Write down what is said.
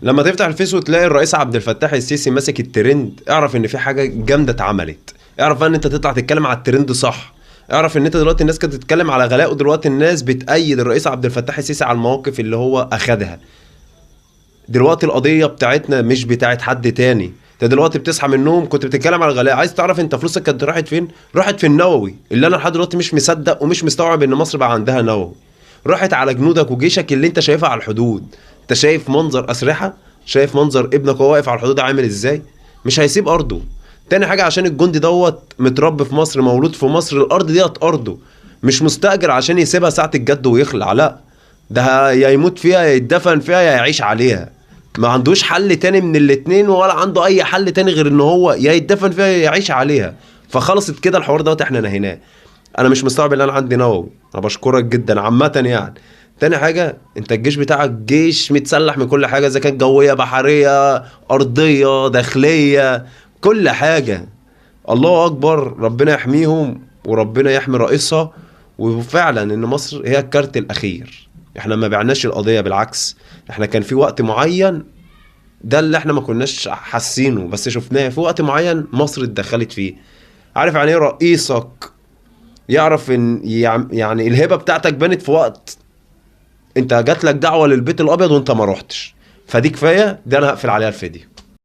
لما تفتح الفيس وتلاقي الرئيس عبد الفتاح السيسي ماسك الترند، اعرف ان في حاجه جامده اتعملت. اعرف بقى ان انت تطلع تتكلم على الترند صح. اعرف ان انت دلوقتي الناس كانت تتكلم على غلاء، ودلوقتي الناس بتأيد الرئيس عبد الفتاح السيسي على المواقف اللي هو اخدها. دلوقتي القضيه بتاعتنا مش بتاعت حد تاني. انت دلوقتي بتصحى من النوم كنت بتتكلم على الغلاء، عايز تعرف انت فلوسك كانت راحت فين؟ راحت في النووي، اللي انا لحد دلوقتي مش مصدق ومش مستوعب ان مصر بقى عندها نووي. راحت على جنودك وجيشك اللي انت شايفها على الحدود. انت شايف منظر اسلحه، شايف منظر ابنك وهو واقف على الحدود عامل ازاي. مش هيسيب ارضه. تاني حاجه، عشان الجندي دوت متربي في مصر، مولود في مصر، الارض ديت ارضه. مش مستاجر عشان يسيبها ساعه الجد ويخلع، لا. ده يا يموت فيها يا يتدفن فيها يا يعيش عليها. ما عندوش حل تاني من الاتنين، ولا عنده اي حل تاني غير ان هو يا يتدفن فيها يا يعيش عليها. فخلصت كده الحوار دوت، احنا نهيناه. انا مش مستوعب ان انا عندي نووي. انا بشكرك جدا عامه يعني. تاني حاجه، انت الجيش بتاعك جيش متسلح من كل حاجه، اذا كانت جويه بحريه ارضيه داخليه، كل حاجه. الله اكبر، ربنا يحميهم وربنا يحمي رئيسها. وفعلا ان مصر هي الكارت الاخير. احنا ما بعناش القضيه، بالعكس. احنا كان في وقت معين، ده اللي احنا ما كناش حاسينه بس شفناه في وقت معين مصر اتدخلت فيه. عارف يعني ايه رئيسك يعرف ان يعني الهبه بتاعتك بانت في وقت انت جات لك دعوه للبيت الابيض وانت ما روحتش. فدي كفايه، دي انا هقفل عليها الفيديو.